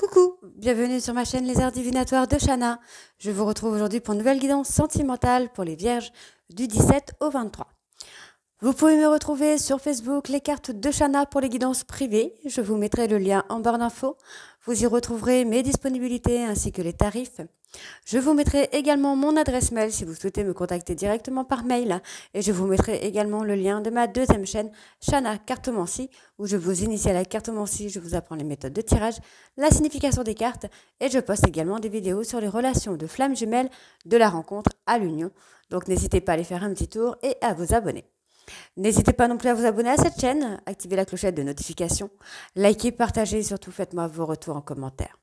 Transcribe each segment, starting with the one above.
Coucou, bienvenue sur ma chaîne Les Arts Divinatoires de Shana. Je vous retrouve aujourd'hui pour une nouvelle guidance sentimentale pour les vierges du 17 au 23. Vous pouvez me retrouver sur Facebook, les cartes de Shana pour les guidances privées. Je vous mettrai le lien en barre d'infos. Vous y retrouverez mes disponibilités ainsi que les tarifs. Je vous mettrai également mon adresse mail si vous souhaitez me contacter directement par mail. Et je vous mettrai également le lien de ma deuxième chaîne, Shana Cartomancie, où je vous initie à la cartomancie, je vous apprends les méthodes de tirage, la signification des cartes, et je poste également des vidéos sur les relations de flammes jumelles de la rencontre à l'union. Donc n'hésitez pas à aller faire un petit tour et à vous abonner. N'hésitez pas non plus à vous abonner à cette chaîne, activez la clochette de notification, likez, partagez et surtout faites-moi vos retours en commentaire.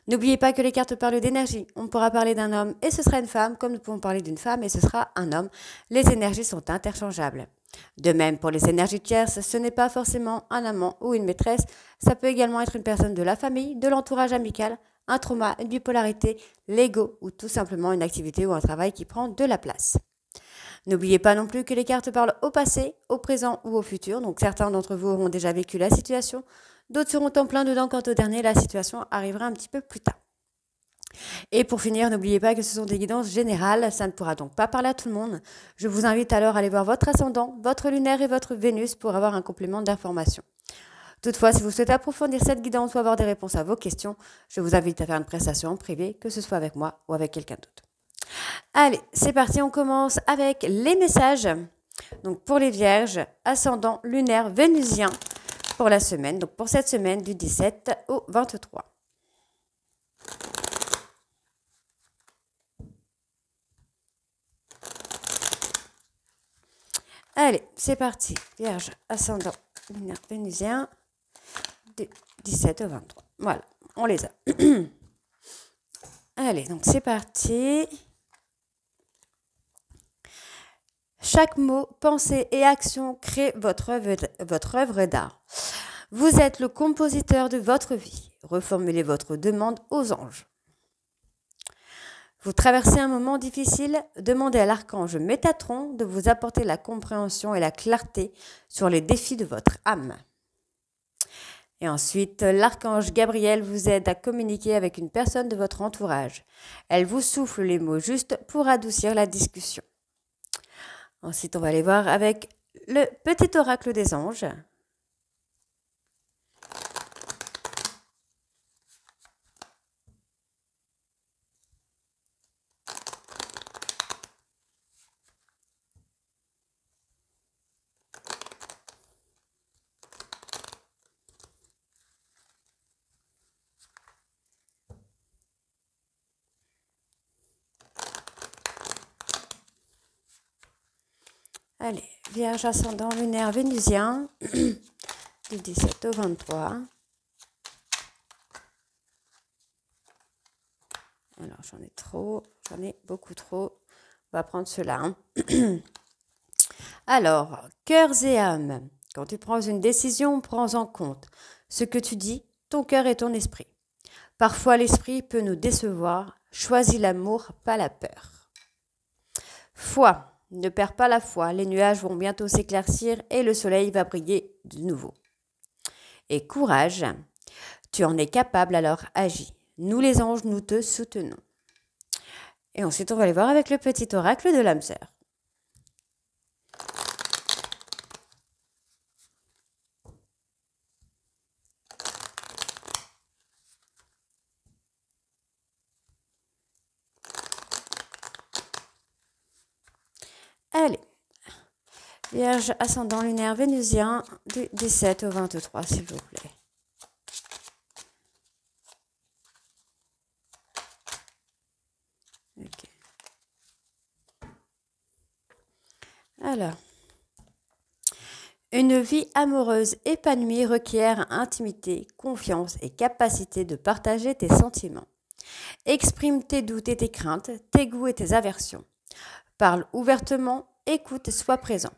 N'oubliez pas que les cartes parlent d'énergie. On pourra parler d'un homme et ce sera une femme, comme nous pouvons parler d'une femme et ce sera un homme. Les énergies sont interchangeables. De même, pour les énergies tierces, ce n'est pas forcément un amant ou une maîtresse. Ça peut également être une personne de la famille, de l'entourage amical, un trauma, une bipolarité, l'ego ou tout simplement une activité ou un travail qui prend de la place. N'oubliez pas non plus que les cartes parlent au passé, au présent ou au futur. Donc certains d'entre vous auront déjà vécu la situation, d'autres seront en plein dedans quant au dernier, la situation arrivera un petit peu plus tard. Et pour finir, n'oubliez pas que ce sont des guidances générales, ça ne pourra donc pas parler à tout le monde. Je vous invite alors à aller voir votre ascendant, votre lunaire et votre Vénus pour avoir un complément d'information. Toutefois, si vous souhaitez approfondir cette guidance ou avoir des réponses à vos questions, je vous invite à faire une prestation en privé, que ce soit avec moi ou avec quelqu'un d'autre. Allez, c'est parti, on commence avec les messages. Donc pour les vierges, ascendant lunaire vénusien pour la semaine, donc pour cette semaine du 17 au 23. Allez, c'est parti. Vierge, ascendant lunaire vénusien du 17 au 23. Voilà, on les a. Allez, donc c'est parti. Chaque mot, pensée et action crée votre œuvre d'art. Vous êtes le compositeur de votre vie. Reformulez votre demande aux anges. Vous traversez un moment difficile, demandez à l'archange Métatron de vous apporter la compréhension et la clarté sur les défis de votre âme. Et ensuite, l'archange Gabriel vous aide à communiquer avec une personne de votre entourage. Elle vous souffle les mots justes pour adoucir la discussion. Ensuite, on va aller voir avec le petit oracle des anges. Allez, Vierge ascendant lunaire vénusien du 17 au 23. Alors, j'en ai beaucoup trop. On va prendre cela. Alors, cœurs et âmes. Quand tu prends une décision, prends en compte ce que tu dis, ton cœur et ton esprit. Parfois, l'esprit peut nous décevoir. Choisis l'amour, pas la peur. Foi. Ne perds pas la foi, les nuages vont bientôt s'éclaircir et le soleil va briller de nouveau. Et courage, tu en es capable, alors agis. Nous les anges, nous te soutenons. Et ensuite, on va aller voir avec le petit oracle de l'âme sœur. Allez, Vierge ascendant lunaire vénusien du 17 au 23, s'il vous plaît. Ok. Alors, une vie amoureuse épanouie requiert intimité, confiance et capacité de partager tes sentiments. Exprime tes doutes et tes craintes, tes goûts et tes aversions. Parle ouvertement, écoute et sois présent.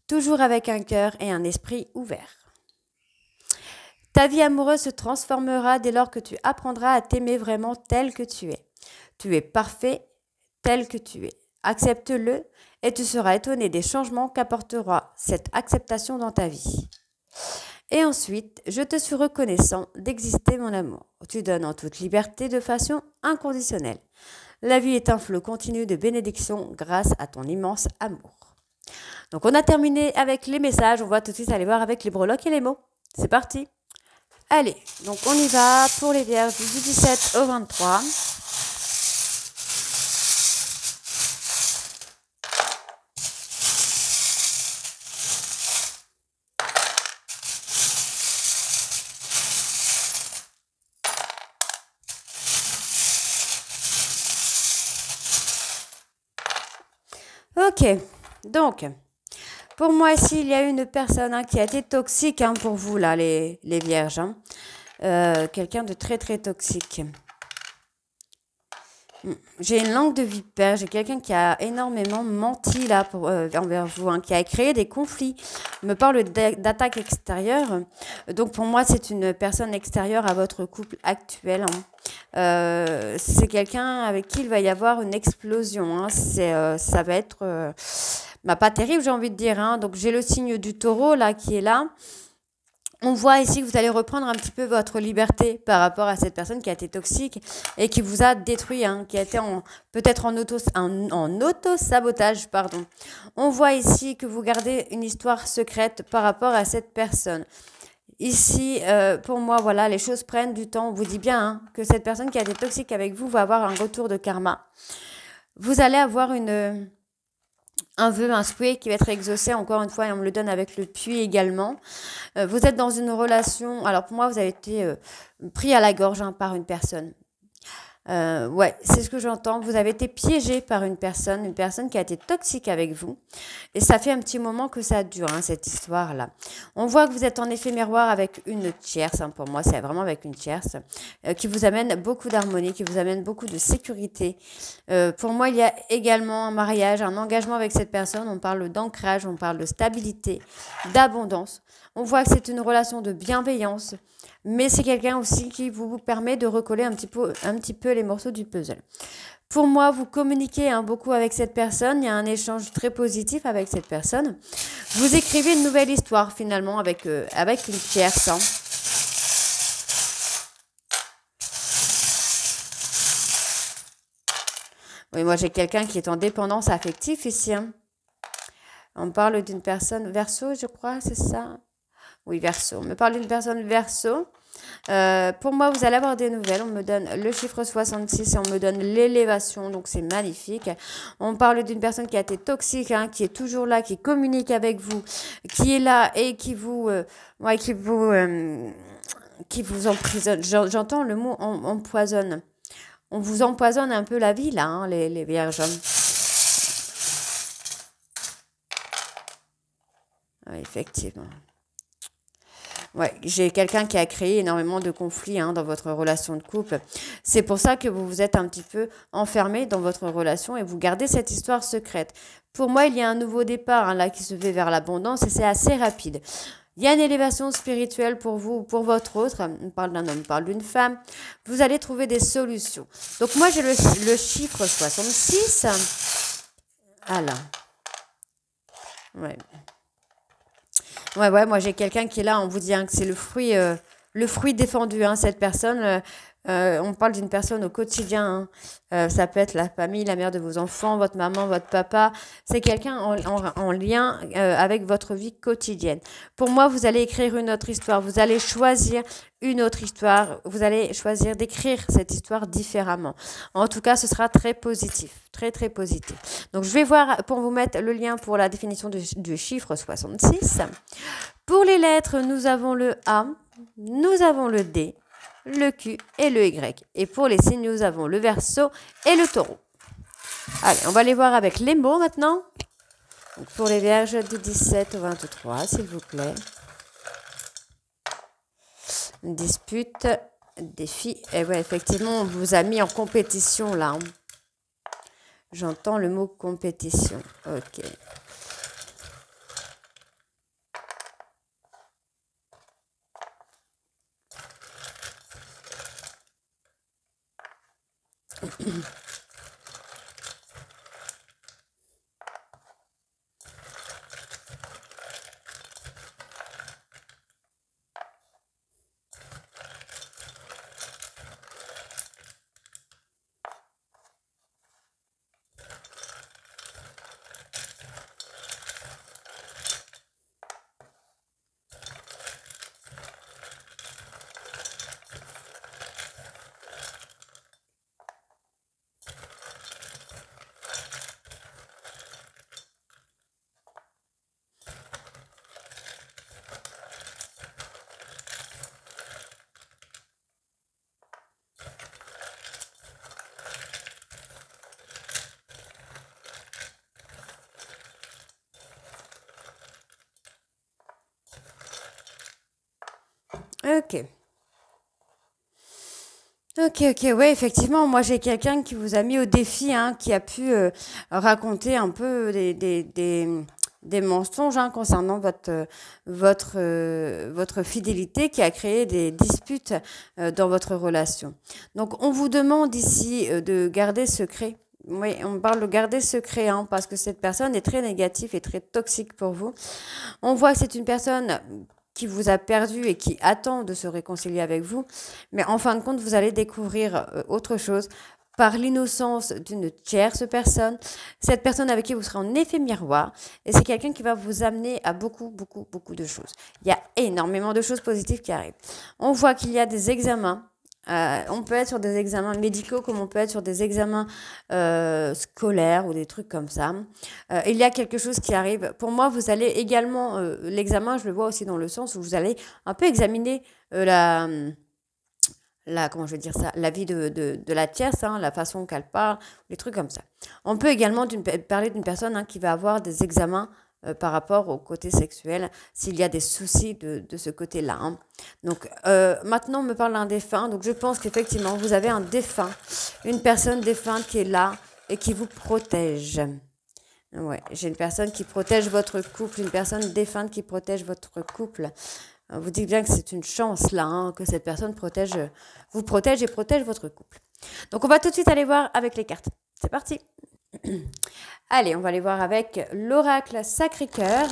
Toujours avec un cœur et un esprit ouvert. Ta vie amoureuse se transformera dès lors que tu apprendras à t'aimer vraiment tel que tu es. Tu es parfait tel que tu es. Accepte-le et tu seras étonné des changements qu'apportera cette acceptation dans ta vie. Et ensuite, je te suis reconnaissant d'exister, mon amour. Tu donnes en toute liberté de façon inconditionnelle. La vie est un flot continu de bénédictions grâce à ton immense amour. Donc on a terminé avec les messages, on va tout de suite aller voir avec les breloques et les mots. C'est parti. Allez, donc on y va pour les vierges du 17 au 23. Ok, donc, pour moi ici, il y a une personne qui a été toxique pour vous, là, les vierges. Quelqu'un de très, très toxique. J'ai une langue de vipère, j'ai quelqu'un qui a énormément menti là envers vous, qui a créé des conflits. Il me parle d'attaque extérieure. Donc pour moi, c'est une personne extérieure à votre couple actuel. C'est quelqu'un avec qui il va y avoir une explosion. Ça va être pas terrible, j'ai envie de dire. Donc j'ai le signe du taureau là qui est là. On voit ici que vous allez reprendre un petit peu votre liberté par rapport à cette personne qui a été toxique et qui vous a détruit, qui a été peut-être en auto-sabotage, pardon. On voit ici que vous gardez une histoire secrète par rapport à cette personne. Ici, pour moi, voilà, les choses prennent du temps. On vous dit bien que cette personne qui a été toxique avec vous va avoir un retour de karma. Vous allez avoir un vœu, un souhait qui va être exaucé, encore une fois, et on me le donne avec le puits également. Vous êtes dans une relation, alors pour moi, vous avez été pris à la gorge par une personne. Ouais, c'est ce que j'entends. Vous avez été piégé par une personne qui a été toxique avec vous. Et ça fait un petit moment que ça dure, cette histoire-là. On voit que vous êtes en effet miroir avec une tierce. Pour moi, c'est vraiment avec une tierce qui vous amène beaucoup d'harmonie, qui vous amène beaucoup de sécurité. Pour moi, il y a également un mariage, un engagement avec cette personne. On parle d'ancrage, on parle de stabilité, d'abondance. On voit que c'est une relation de bienveillance, mais c'est quelqu'un aussi qui vous permet de recoller un petit peu les morceaux du puzzle. Pour moi, vous communiquez beaucoup avec cette personne, il y a un échange très positif avec cette personne. Vous écrivez une nouvelle histoire finalement avec une tierce. Oui, moi j'ai quelqu'un qui est en dépendance affective ici. On parle d'une personne Verseau, je crois, c'est ça? Oui, Verseau. On me parle d'une personne Verseau. Pour moi, vous allez avoir des nouvelles. On me donne le chiffre 66 et on me donne l'élévation. Donc, c'est magnifique. On parle d'une personne qui a été toxique, qui est toujours là, qui communique avec vous, qui est là et qui vous emprisonne. J'entends le mot empoisonne. On vous empoisonne un peu la vie, là, les vierges. Oui, effectivement. Ouais, j'ai quelqu'un qui a créé énormément de conflits dans votre relation de couple. C'est pour ça que vous vous êtes un petit peu enfermé dans votre relation et vous gardez cette histoire secrète. Pour moi, il y a un nouveau départ là qui se fait vers l'abondance et c'est assez rapide. Il y a une élévation spirituelle pour vous ou pour votre autre. On parle d'un homme, on parle d'une femme. Vous allez trouver des solutions. Donc moi, j'ai le chiffre 66. Voilà. Ouais. Ouais, moi j'ai quelqu'un qui est là, on vous dit que c'est le fruit défendu, cette personne. On parle d'une personne au quotidien. Ça peut être la famille, la mère de vos enfants, votre maman, votre papa. C'est quelqu'un en lien avec votre vie quotidienne. Pour moi, vous allez écrire une autre histoire. Vous allez choisir une autre histoire. Vous allez choisir d'écrire cette histoire différemment. En tout cas, ce sera très positif. Très, très positif. Donc, je vais voir pour vous mettre le lien pour la définition du chiffre 66. Pour les lettres, nous avons le A, nous avons le D, le Q et le Y. Et pour les signes, nous avons le Verseau et le Taureau. Allez, on va les voir avec les mots maintenant. Donc pour les vierges du 17 au 23, s'il vous plaît. Dispute, défi. Et ouais, effectivement, on vous a mis en compétition là. J'entends le mot compétition. Ok. Ok. Ok, ok, ouais, effectivement, moi j'ai quelqu'un qui vous a mis au défi, hein, qui a pu raconter un peu des mensonges hein, concernant votre fidélité, qui a créé des disputes dans votre relation. Donc on vous demande ici de garder secret. Oui, on parle de garder secret, hein, parce que cette personne est très négative et très toxique pour vous. On voit que c'est une personne qui vous a perdu et qui attend de se réconcilier avec vous. Mais en fin de compte, vous allez découvrir autre chose par l'innocence d'une tierce personne, cette personne avec qui vous serez en effet miroir, et c'est quelqu'un qui va vous amener à beaucoup, beaucoup, beaucoup de choses. Il y a énormément de choses positives qui arrivent. On voit qu'il y a des examens. On peut être sur des examens médicaux comme on peut être sur des examens scolaires ou des trucs comme ça. Il y a quelque chose qui arrive. Pour moi, vous allez également, l'examen, je le vois aussi dans le sens où vous allez un peu examiner comment je veux dire ça, la vie de la tierce, hein, la façon qu'elle parle, des trucs comme ça. On peut également parler d'une personne hein, qui va avoir des examens par rapport au côté sexuel, s'il y a des soucis de ce côté-là. Hein. Donc maintenant, on me parle d'un défunt, donc je pense qu'effectivement, vous avez un défunt, une personne défunte qui est là et qui vous protège. Ouais, j'ai une personne qui protège votre couple, une personne défunte qui protège votre couple. Vous dites bien que c'est une chance là, hein, que cette personne vous protège et protège votre couple. Donc on va tout de suite aller voir avec les cartes. C'est parti. Allez, on va aller voir avec l'oracle Sacré-Cœur.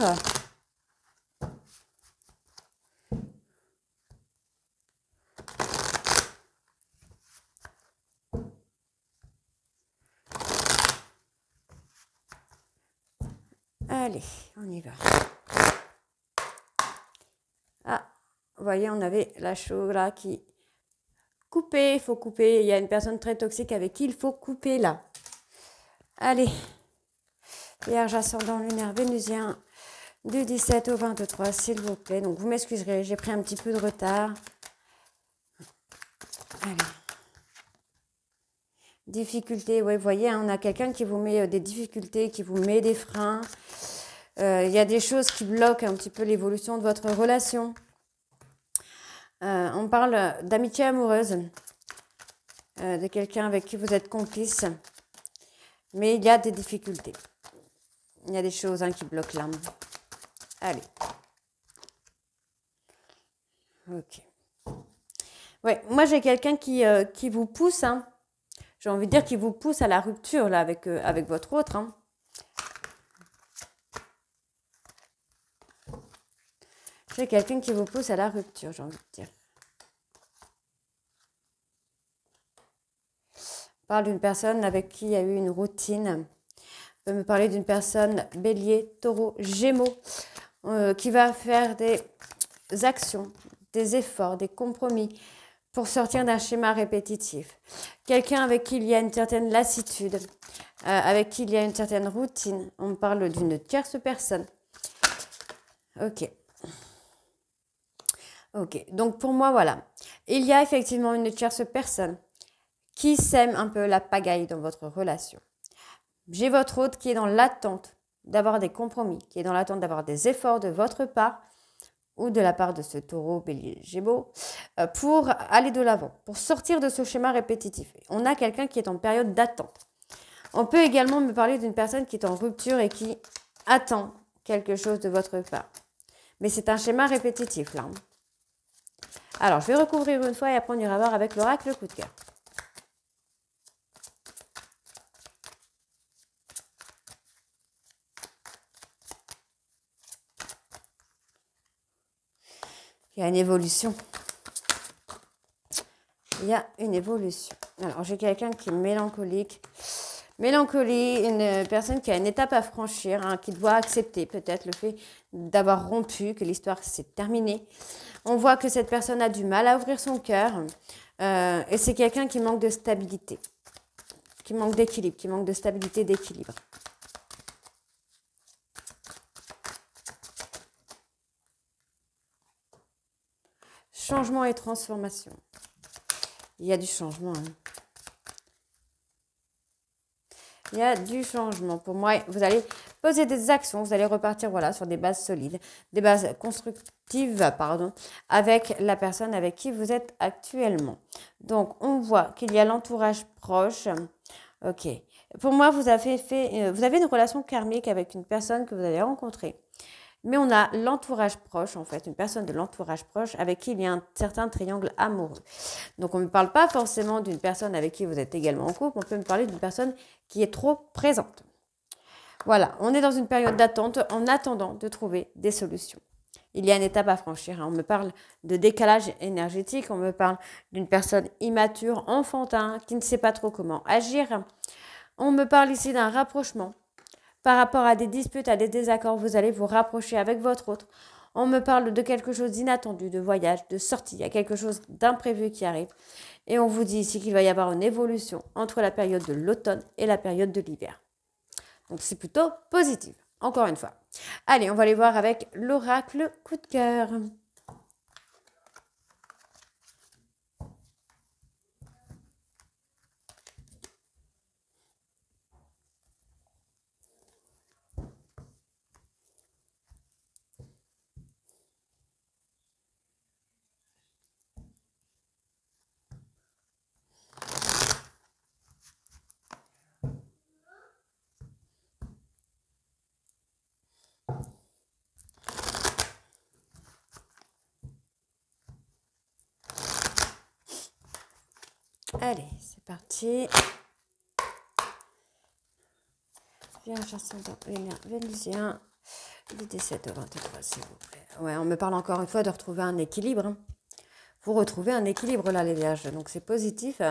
Allez, on y va. Ah, vous voyez, on avait la chose là qui... Couper, il faut couper. Il y a une personne très toxique avec qui il faut couper là. Allez. Vierge ascendant lunaire vénusien du 17 au 23, s'il vous plaît. Donc vous m'excuserez, j'ai pris un petit peu de retard. Allez. Difficultés, ouais, vous voyez, hein, on a quelqu'un qui vous met des difficultés, qui vous met des freins. Il y a des choses qui bloquent un petit peu l'évolution de votre relation. On parle d'amitié amoureuse, de quelqu'un avec qui vous êtes complice. Mais il y a des difficultés. Il y a des choses hein, qui bloquent l'âme. Allez. Ok. Ouais, moi j'ai quelqu'un qui vous pousse, hein. J'ai envie de dire qui vous pousse à la rupture là avec votre autre. Hein. J'ai quelqu'un qui vous pousse à la rupture, j'ai envie de dire. On parle d'une personne avec qui il y a eu une routine. On peut me parler d'une personne bélier, taureau, gémeaux, qui va faire des actions, des efforts, des compromis pour sortir d'un schéma répétitif. Quelqu'un avec qui il y a une certaine lassitude, avec qui il y a une certaine routine. On parle d'une tierce personne. Ok. Ok, donc pour moi, voilà. Il y a effectivement une tierce personne qui sème un peu la pagaille dans votre relation. J'ai votre hôte qui est dans l'attente d'avoir des compromis, qui est dans l'attente d'avoir des efforts de votre part ou de la part de ce taureau, bélier, gémeaux, pour aller de l'avant, pour sortir de ce schéma répétitif. On a quelqu'un qui est en période d'attente. On peut également me parler d'une personne qui est en rupture et qui attend quelque chose de votre part. Mais c'est un schéma répétitif, là. Alors, je vais recouvrir une fois et après on ira voir avec l'oracle le coup de cœur. Il y a une évolution. Il y a une évolution. Alors, j'ai quelqu'un qui est mélancolique. Mélancolie, une personne qui a une étape à franchir, hein, qui doit accepter peut-être le fait d'avoir rompu, que l'histoire s'est terminée. On voit que cette personne a du mal à ouvrir son cœur. Et c'est quelqu'un qui manque de stabilité, qui manque d'équilibre, qui manque de stabilité, d'équilibre. Changement et transformation. Il y a du changement. Hein. Il y a du changement. Pour moi, vous allez poser des actions, vous allez repartir voilà, sur des bases solides, des bases pardon, avec la personne avec qui vous êtes actuellement. Donc, on voit qu'il y a l'entourage proche. Ok. Pour moi, vous avez une relation karmique avec une personne que vous avez rencontrée. Mais on a l'entourage proche, en fait, une personne de l'entourage proche avec qui il y a un certain triangle amoureux. Donc, on ne parle pas forcément d'une personne avec qui vous êtes également en couple, on peut me parler d'une personne qui est trop présente. Voilà, on est dans une période d'attente en attendant de trouver des solutions. Il y a une étape à franchir. On me parle de décalage énergétique, on me parle d'une personne immature, enfantin, qui ne sait pas trop comment agir. On me parle ici d'un rapprochement. Par rapport à des disputes, à des désaccords, vous allez vous rapprocher avec votre autre. On me parle de quelque chose d'inattendu, de voyage, de sortie. Il y a quelque chose d'imprévu qui arrive. Et on vous dit ici qu'il va y avoir une évolution entre la période de l'automne et la période de l'hiver. Donc c'est plutôt positif, encore une fois. Allez, on va aller voir avec l'oracle coup de cœur. Allez, c'est parti. Vierge ascendant Vénusien, du 17 au 23, s'il vous plaît. Ouais, on me parle encore une fois de retrouver un équilibre. Vous retrouvez un équilibre là, les vierges, donc c'est positif.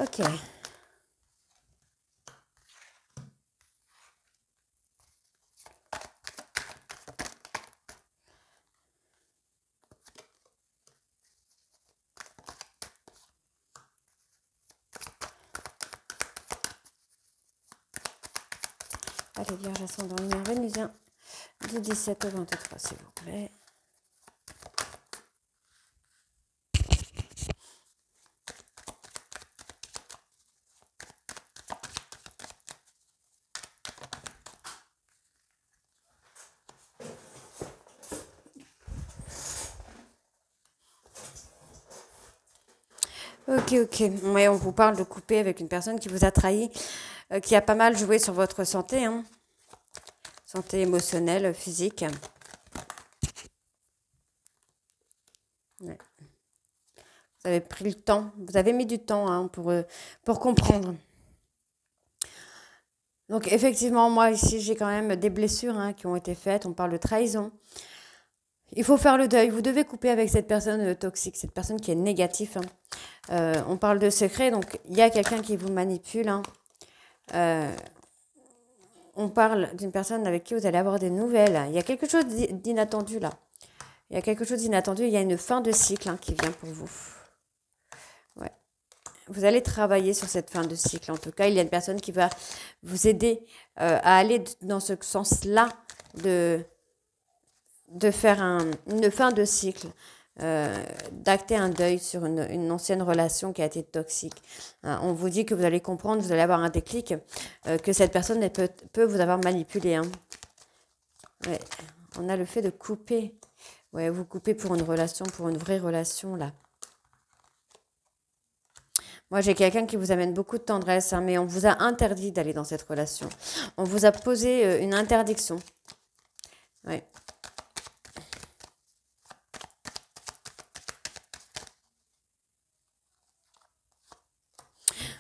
Ok. Allez, vierge ascendant lumière Vénusien, du 17 au 23, s'il vous plaît. Ok. Ouais, on vous parle de couper avec une personne qui vous a trahi, qui a pas mal joué sur votre santé, hein. Santé émotionnelle, physique. Ouais. Vous avez pris le temps, vous avez mis du temps hein, pour comprendre. Donc effectivement, moi ici, j'ai quand même des blessures hein, qui ont été faites. On parle de trahison. Il faut faire le deuil. Vous devez couper avec cette personne toxique, cette personne qui est négative. Hein. On parle de secret, donc il y a quelqu'un qui vous manipule. Hein. On parle d'une personne avec qui vous allez avoir des nouvelles. Il y a quelque chose d'inattendu là. Il y a quelque chose d'inattendu. Il y a une fin de cycle hein, qui vient pour vous. Ouais. Vous allez travailler sur cette fin de cycle. En tout cas, il y a une personne qui va vous aider à aller dans ce sens-là de faire une fin de cycle, d'acter un deuil sur une ancienne relation qui a été toxique. On vous dit que vous allez comprendre, vous allez avoir un déclic, que cette personne peut vous avoir manipulé. Hein. Ouais. On a le fait de couper. Ouais, vous coupez pour une relation, pour une vraie relation, là. Moi, j'ai quelqu'un qui vous amène beaucoup de tendresse, hein, mais on vous a interdit d'aller dans cette relation. On vous a posé une interdiction. Ouais.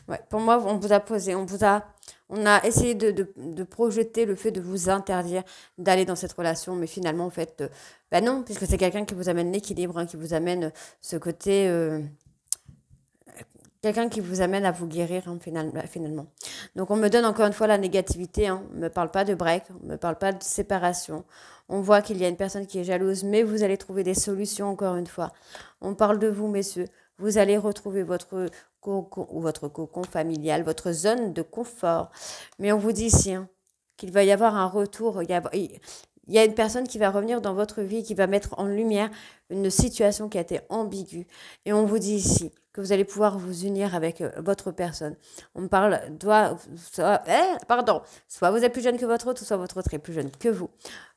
Ouais, pour moi, on vous a posé, on a essayé de projeter le fait de vous interdire d'aller dans cette relation, mais finalement, en fait, bah non, puisque c'est quelqu'un qui vous amène l'équilibre, hein, qui vous amène ce côté, quelqu'un qui vous amène à vous guérir hein, finalement. Donc on me donne encore une fois la négativité, hein. On ne me parle pas de break, on ne me parle pas de séparation. On voit qu'il y a une personne qui est jalouse, mais vous allez trouver des solutions encore une fois. On parle de vous, messieurs. Vous allez retrouver votre cocon familial, votre zone de confort. Mais on vous dit ici hein, qu'il va y avoir un retour. Il il y a une personne qui va revenir dans votre vie, qui va mettre en lumière une situation qui a été ambiguë. Et on vous dit ici que vous allez pouvoir vous unir avec votre personne. On me parle, soit vous êtes plus jeune que votre autre, soit votre autre est plus jeune que vous.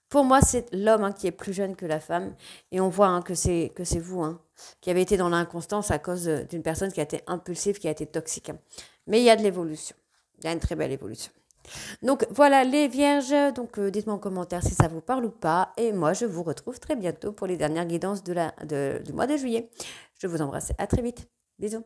Pour moi, c'est l'homme qui est plus jeune que la femme. Et on voit que c'est vous qui avez été dans l'inconstance à cause d'une personne qui a été impulsive, qui a été toxique. Mais il y a de l'évolution. Il y a une très belle évolution. Donc voilà les vierges, donc dites-moi en commentaire si ça vous parle ou pas. Et moi, je vous retrouve très bientôt pour les dernières guidances du mois de juillet. Je vous embrasse, à très vite. Bisous.